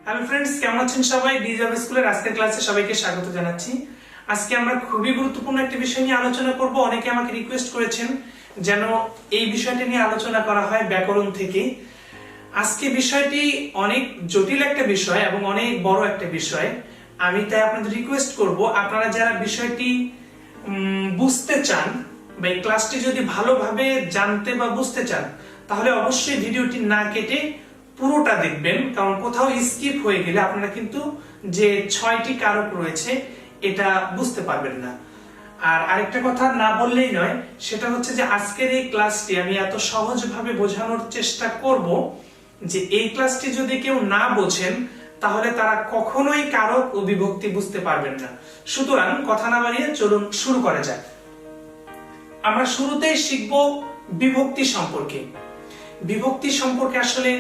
Hello friends, কেমন আছেন সবাই? ডিজাভ স্কুলের আজকের ক্লাসে সবাইকে স্বাগত জানাচ্ছি। আজকে আমরা খুবই গুরুত্বপূর্ণ একটা বিষয় নিয়ে আলোচনা করব। অনেকে আমাকে রিকোয়েস্ট করেছেন যেন এই বিষয়টা নিয়ে আলোচনা করা হয় ব্যাকরণ থেকে। আজকে বিষয়টি অনেক জটিল একটা বিষয় এবং অনেক বড় একটা বিষয়। আমি তাই আপনাদের রিকোয়েস্ট করব, আপনারা যারা বিষয়টি বুঝতে চান বা এই ক্লাসটি যদি ভালোভাবে জানতে বা বুঝতে চান, তাহলে অবশ্যই ভিডিওটি না কেটে পুরোটা দেখবেন, কারণ কোথাও স্কিপ হয়ে গেলে আপনারা কিন্তু যে 6টি কারক রয়েছে এটা বুঝতে পারবেন না। আর আরেকটা কথা না বললেই নয়, সেটা হচ্ছে যে আজকের এই ক্লাসটি আমি এত সহজভাবে বোঝানোর চেষ্টা করব যে এই ক্লাসটি যদি কেউ না বোঝেন তাহলে তারা কখনোই কারক ও বিভক্তি বুঝতে পারবেন না। সুতরাং কথা না বাড়িয়ে চলুন শুরু করা যাক। আমরা শুরুতেই শিখব বিভক্তি সম্পর্কে। বিভক্তি সম্পর্কে আসলে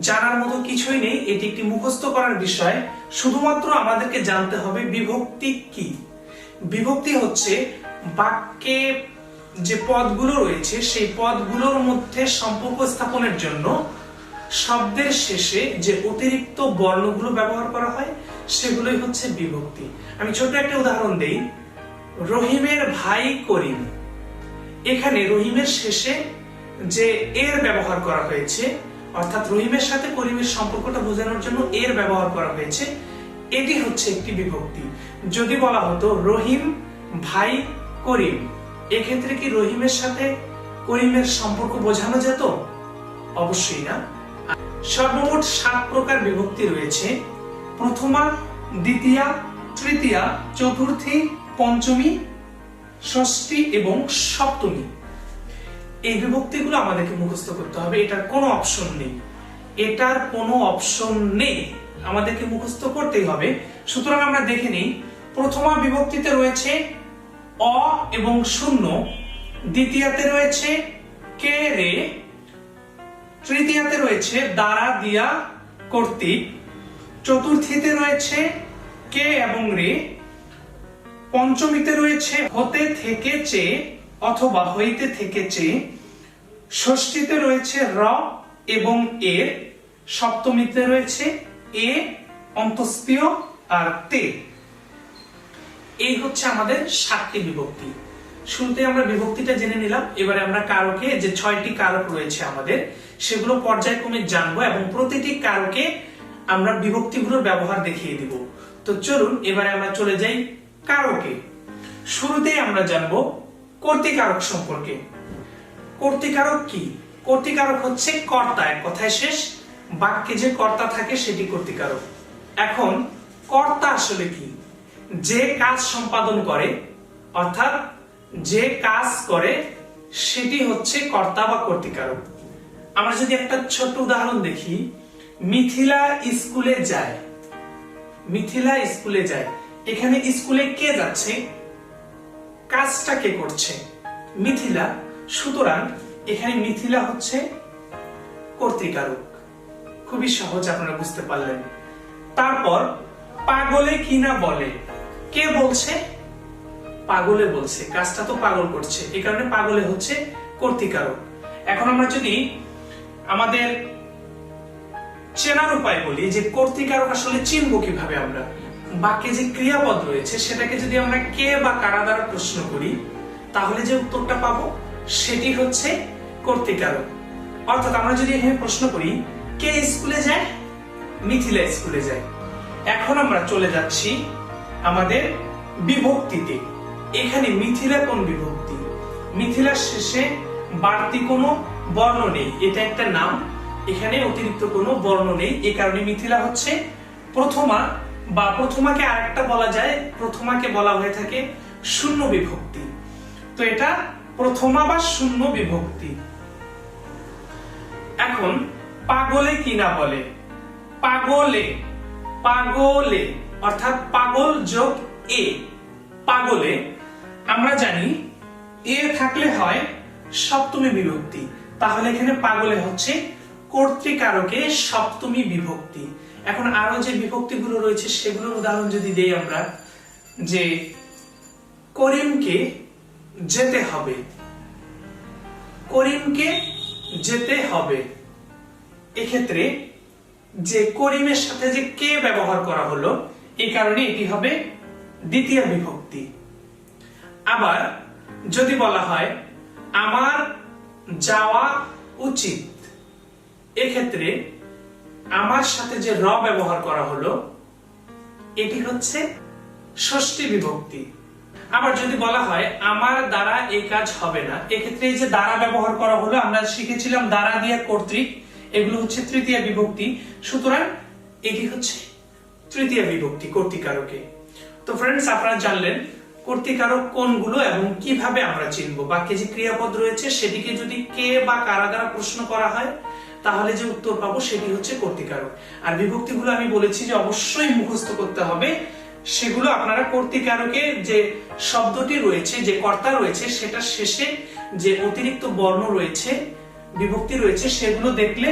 জানার মতো কিছুই নেই, এটি একটি মুখস্থ করার বিষয়। শুধুমাত্র আমাদেরকে জানতে হবে বিভক্তি কি। বিভক্তি হচ্ছে বাক্যে যে পদগুলো রয়েছে সেই পদগুলোর মধ্যে সম্পর্ক স্থাপনের জন্য শব্দের শেষে যে অতিরিক্ত বর্ণগুলো ব্যবহার করা হয় সেগুলোই হচ্ছে বিভক্তি। আমি ছোট একটা উদাহরণ দেই। রহিমের ভাই করিম, এখানে রহিমের শেষে যে এর ব্যবহার করা হয়েছে, অর্থাৎ রহিমের সাথে করিমের সম্পর্কটা বোঝানোর জন্য এর ব্যবহার করা হয়েছে, এটি হচ্ছে একটি বিভক্তি। যদি বলা হতো রহিম ভাই করিম, এক্ষেত্রে কি রহিমের সাথে করিমের সম্পর্ক বোঝানো যেত? অবশ্যই না। সর্বমোট 7 প্রকার বিভক্তি রয়েছে: প্রথমা, দ্বিতীয়া, তৃতীয়া, চতুর্থী, পঞ্চমী, ষষ্ঠী এবং সপ্তমী। এই বিভক্তিগুলো আমাদেরকে মুখস্থ করতে হবে, এটার কোনো অপশন নেই। আমাদেরকে মুখস্থ করতেই হবে। সুতরাং আমরা দেখে নিই। প্রথমা বিভক্তিতে রয়েছে অ এবং শূন্য, দ্বিতীয়াতে রয়েছে কে রে, তৃতীয়াতে রয়েছে দ্বারা দিয়া কর্তৃক, চতুর্থীতে রয়েছে কে এবং রে, পঞ্চমীতে রয়েছে হতে থেকে চে অথবা হইতে থেকে চে, ষষ্ঠীতে রয়েছে র এবং এর, সপ্তমীতে রয়েছে এ অন্তস্তীয় আর তে। এই হচ্ছে আমাদের 7টি বিভক্তি। শুরুতে আমরা বিভক্তিটা জেনে নিলাম। এবারে আমরা কারকে যে 6টি কারক রয়েছে আমাদের সেগুলো পর্যায়ক্রমে জানবো এবং প্রতিটি কারকে আমরা বিভক্তিগুলোর ব্যবহার দেখিয়ে দিব। তো চলুন এবারে আমরা চলে যাই কারকে। শুরুতেই আমরা জানবো কর্তৃকারক সম্পর্কে। কর্তৃকারক কি? কর্তৃকারক হচ্ছে কর্তা, এক কথায় শেষ। বাক্যে যে কর্তা থাকে সেটি কর্তৃকারক। এখন কর্তা আসলে কি? যে কাজ সম্পাদন করে, অর্থাৎ যে কাজ করে সেটি হচ্ছে কর্তা বা কর্তৃকারক। আমরা যদি একটা ছোট উদাহরণ দেখি, মিথিলা স্কুলে যায়। মিথিলা স্কুলে যায়, এখানে স্কুলে কে যাচ্ছে? কাজটা কে করছে? মিথিলা। সুতরাং এখানে মিথিলা হচ্ছে কর্তৃকারক। খুবই সহজ, আপনারা বুঝতে পারলেন। তারপর পাগলে কিনা বলে, কে বলছে? পাগলে বলছে, কাজটা তো পাগল করছে, এই কারণে পাগলে হচ্ছে কর্তৃকারক। এখন আমরা যদি আমাদের চেনার উপায় বলি যে কর্তৃকারক আসলে চিনবো কিভাবে, আমরা বাক্যে যে ক্রিয়াপদ রয়েছে সেটাকে যদি আমরা কে বা কারা দ্বারা প্রশ্ন করি তাহলে যে উত্তরটা পাবো সেটি হচ্ছে কর্তৃকারক। অর্থাৎ আমরা যদি এখানে প্রশ্ন করি কে স্কুলে যায়? মিথিলা স্কুলে যায়। এখন আমরা চলে যাচ্ছি আমাদের বিভক্তিতে। এখানে মিথিলা কোন বিভক্তি? মিথিলার শেষে বাড়তি কোনো বর্ণ নেই, এটা একটা নাম, এখানে অতিরিক্ত কোনো বর্ণ নেই, এই কারণে মিথিলা হচ্ছে প্রথমা, বা প্রথমাকে আরেকটা বলা যায়, প্রথমাকে বলা হয়ে থাকে শূন্য বিভক্তি। তো এটা প্রথমা বা শূন্য বিভক্তি। এখন পাগলে কিনা বলে। পাগলে, পাগলে অর্থাৎ পাগল যোগ এ, পাগলে আমরা জানি এ থাকলে হয় সপ্তমী বিভক্তি, তাহলে এখানে পাগলে হচ্ছে কর্তৃকারকে সপ্তমী বিভক্তি। এখন আরো যে বিভক্তিগুলো রয়েছে সেগুলোর উদাহরণ যদি দেই আমরা, যে করিমকে যেতে হবে, করিমকে যেতে হবে, এক্ষেত্রে যে করিমের সাথে যে কে ব্যবহার করা হলো, এই কারণে এটি হবে দ্বিতীয় বিভক্তি। আবার যদি বলা হয় আমার যাওয়া উচিত, এক্ষেত্রে আমার সাথে যে র ব্যবহার করা হলো এটি হচ্ছে ষষ্ঠী বিভক্তি। আবার যদি বলা হয় আমার দ্বারা এই কাজ হবে না, এক্ষেত্রে এই যে দ্বারা ব্যবহার করা হলো, আমরা শিখেছিলাম দ্বারা দিয়ে কর্তৃক, এগুলো হচ্ছে তৃতীয় বিভক্তি, সুতরাং এটি হচ্ছে তৃতীয় বিভক্তি কর্তৃকারকে। তো ফ্রেন্ডস, আপনারা জানলেন কর্তৃকারক কোনগুলো এবং কিভাবে আমরা চিনব। বাক্যে যে ক্রিয়াপদ রয়েছে সেটিকে যদি কে বা কারা দ্বারা প্রশ্ন করা হয় তাহলে যে উত্তর পাবো সেটি হচ্ছে কর্তৃকারক। আর বিভক্তিগুলো আমি বলেছি যে অবশ্যই মুখস্থ করতে হবে, সেগুলো আপনারা কর্তৃকারকে যে শব্দটি রয়েছে, যে কর্তা রয়েছে, সেটা শেষে যে অতিরিক্ত বর্ণ রয়েছে, বিভক্তি রয়েছে, সেগুলো দেখলে,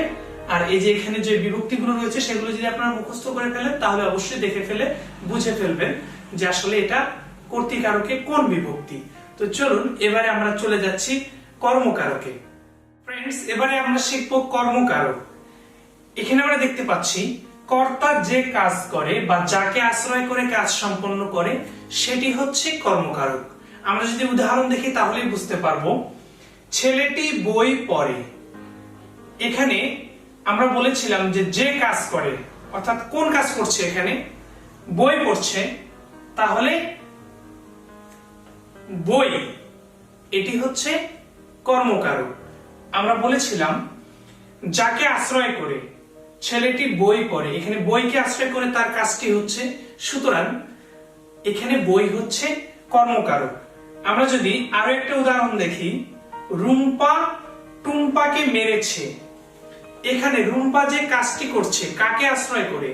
আর এই যে এখানে যে বিভক্তিগুলো রয়েছে সেগুলো যদি আপনারা মুখস্থ করে ফেলেন তাহলে অবশ্যই দেখে ফেলে বুঝে ফেলবেন যে আসলে এটা কর্তৃকারকে কোন বিভক্তি। তো চলুন এবারে আমরা চলে যাচ্ছি কর্মকারকে। ফ্রেন্ডস, এবারে আমরা শিখবো কর্মকারক। এখানে আমরা দেখতে পাচ্ছি কর্তা যে কাজ করে বা যাকে আশ্রয় করে কাজ সম্পন্ন করে সেটি হচ্ছে কর্মকারক। আমরা যদি উদাহরণ দেখি তাহলেই বুঝতে পারবো। ছেলেটি বই পড়ে, এখানে আমরা বলেছিলাম যে যে কাজ করে, অর্থাৎ কোন কাজ করছে, এখানে বই পড়ছে, তাহলে বই এটি হচ্ছে কর্মকারক। আমরা বলেছিলাম যাকে আশ্রয় করে, ছেলেটি বই পড়ে, এখানে বইকে আশ্রয় করে তার কাজটি হচ্ছে, সুতরাং এখানে বই হচ্ছে কর্মকারক। আমরা যদি আরো একটা উদাহরণ দেখি, রুম্পা টুম্পাকে মেরেছে, এখানে রুম্পা যে কাজটি করছে কাকে আশ্রয় করে,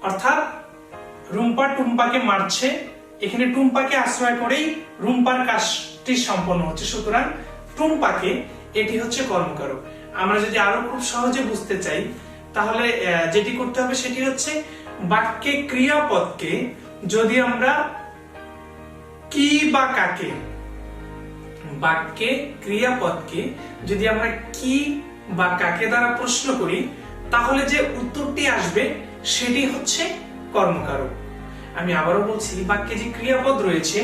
অর্থাৎ রুম্পা টুম্পাকে মারছে, এখানে টুম্পাকে আশ্রয় করেই রুম্পার কাজটি সম্পন্ন হচ্ছে, সুতরাং টুম্পাকে এটি হচ্ছে কর্মকারক। আমরা যদি আরো খুব সহজে বুঝতে চাই তাহলে যেটি করতে হবে সেটি হচ্ছে বাক্যে ক্রিয়াপদকে যদি আমরা কি বা কাকে, বাক্যে ক্রিয়াপদকে যদি আমরা কি বা কাকে দ্বারা প্রশ্ন করি তাহলে যে উত্তরটি আসবে সেটি হচ্ছে কর্মকারক। আমি আবারও বলছি, বাক্যে যে ক্রিয়াপদ রয়েছে,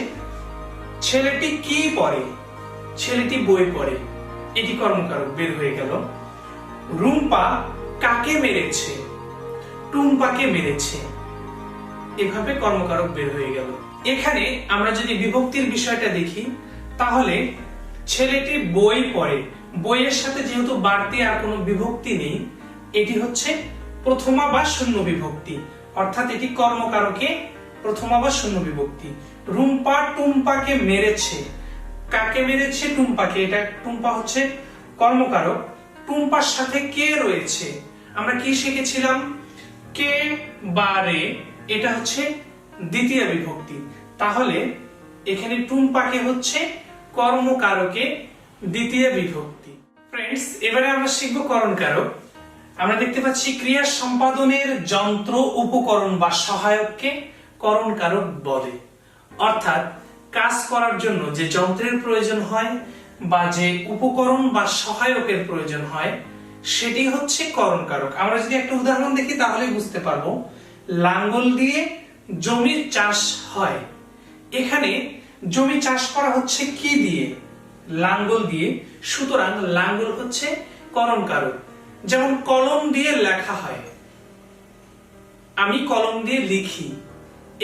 ছেলেটি কি পড়ে, ছেলেটি বই পড়ে, এটি কর্মকারক বের হয়ে গেল। রুম্পা কাকে মেরেছে, টুম্পাকে মেরেছে, এভাবে কর্মকারক বের হয়ে গেল। এখানে আমরা যদি বিভক্তির বিষয়টা দেখি তাহলে ছেলেটি বই পড়ে, বইয়ের সাথে যেহেতু বাড়তি আর কোনো বিভক্তি নেই, এটি হচ্ছে প্রথমা বা শূন্য বিভক্তি, অর্থাৎ এটি কর্মকারকে প্রথমা বা শূন্য বিভক্তি। রুম্পা টুম্পাকে মেরেছে, কাকে মেরেছে, টুম্পাকে, এটা টুম্পা হচ্ছে কর্মকারক, টুম্পার সাথে কে রয়েছে, আমরা কি শিখেছিলাম, কে বা রে, এটা হচ্ছে দ্বিতীয় বিভক্তি, তাহলে এখানে টুম্পাকে হচ্ছে কর্মকারকে দ্বিতীয় বিভক্তি। ফ্রেন্ডস, এবারে আমরা শিখব করণকারক। আমরা দেখতে পাচ্ছি ক্রিয়া সম্পাদনের যন্ত্র উপকরণ বা সহায়ককে করণকারক বলে, অর্থাৎ কাজ করার জন্য যে যন্ত্রের প্রয়োজন হয় বা যে উপকরণ বা সহায়কের প্রয়োজন হয় সেটি হচ্ছে করণকারক। আমরা যদি একটা উদাহরণ দেখি তাহলে বুঝতে পারবো। লাঙ্গল দিয়ে জমির চাষ হয়, এখানে জমি চাষ করা হচ্ছে কি দিয়ে, লাঙ্গল দিয়ে, সুতরাং লাঙ্গল হচ্ছে করণকারক। যেমন কলম দিয়ে লেখা হয়, আমি কলম দিয়ে লিখি,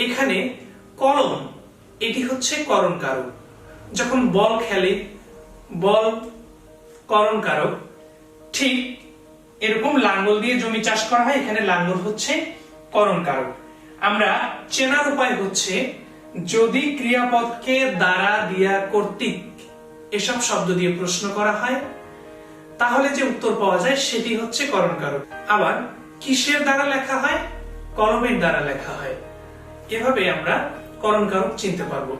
এখানে কলম এটি হচ্ছে করণকারক। যখন বল খেলে, বল করণকারক। ঠিক এরকম লাঙ্গল দিয়ে জমি চাষ করা হয়, এখানে লাঙ্গল হচ্ছে করণকারক। আমরা চেনার উপায় হচ্ছে যদি ক্রিয়াপদকে দ্বারা, দিয়া, কর্তৃক এসব শব্দ দিয়ে প্রশ্ন করা হয় তাহলে যে উত্তর পাওয়া যায় সেটি হচ্ছে করণকারক। আবার কিসের দ্বারা লেখা হয়, কলমের দ্বারা লেখা হয়, এভাবে আমরা করণকারক চিনতে পারবো।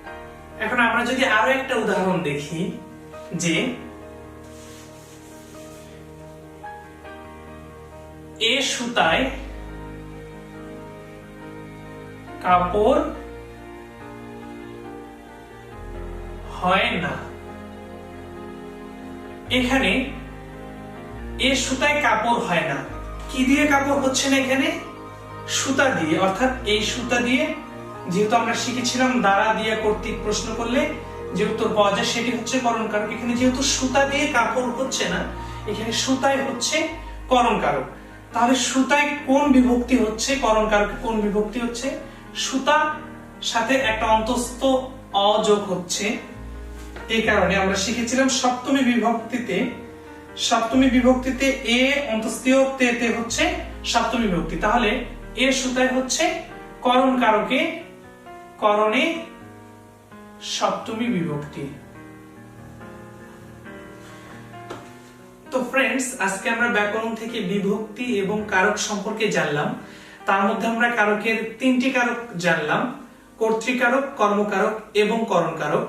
এখন আমরা যদি আরো একটা উদাহরণ দেখি, যে এ সুতায় কাপড় হয় না, এখানে এ সুতায় কাপড় হয় না, কি দিয়ে কাপড় হচ্ছে না এখানে? সুতা দিয়ে, অর্থাৎ এই সুতা দিয়ে, যেহেতু আমরা শিখেছিলাম দ্বারা দিয়ে কর্তৃক প্রশ্ন করলে যে উত্তর পাওয়া যায় সেটি হচ্ছে করণ কারক। এখানে যেহেতু সুতা দিয়ে কাপড় হচ্ছে না, এখানে সুতায় হচ্ছে করণ কারক। তাহলে সুতায় কোন বিভক্তি হচ্ছে, করণ কারকে কোন বিভক্তি হচ্ছে? সুতা সাথে একটা অন্তস্থ অ যোগ হচ্ছে। এই কারণে আমরা শিখেছিলাম সপ্তমী বিভক্তিতে এ অন্তস্থীয় তে হচ্ছে সপ্তমী বিভক্তি। তাহলে এ সুতায় হচ্ছে করণ কারকে, করণে সপ্তমী বিভক্তি। তো ফ্রেন্ডস, আজকে আমরা ব্যাকরণ থেকে বিভক্তি এবং কারক সম্পর্কে জানলাম। তার মধ্যে আমরা কারকের 3টি কারক জানলাম: কর্তৃকারক, কর্মকারক এবং করণ কারক।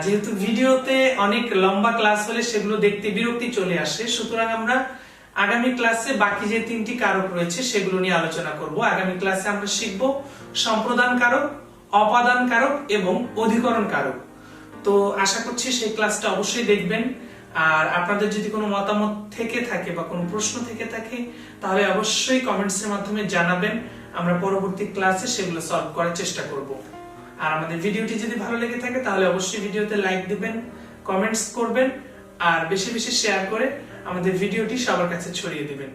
যেহেতু ভিডিওতে অনেক লম্বা ক্লাস হলে সেগুলো দেখতে বিরক্তি চলে আসে, সুতরাং আমরা আগামী ক্লাসে বাকি যে 3টি কারক রয়েছে সেগুলো নিয়ে আলোচনা করব। আগামী ক্লাসে আমরা শিখব সম্প্রদান কারক, অপাদান কারক এবং অধিকরণ কারক। তো আশা করছি সেই ক্লাসটা অবশ্যই দেখবেন। আর আপনাদের যদি কোনো মতামত থেকে থাকে বা কোনো প্রশ্ন থেকে থাকে তাহলে অবশ্যই কমেন্টস এর মাধ্যমে জানাবেন। আমরা পরবর্তী ক্লাসে সেগুলো সলভ করার চেষ্টা করব। আর আমাদের ভিডিওটি যদি ভালো লেগে থাকে তাহলে অবশ্যই ভিডিওতে লাইক দিবেন, কমেন্টস করবেন আর বেশি বেশি শেয়ার করে আমাদের ভিডিওটি সবার কাছে ছড়িয়ে দিবেন।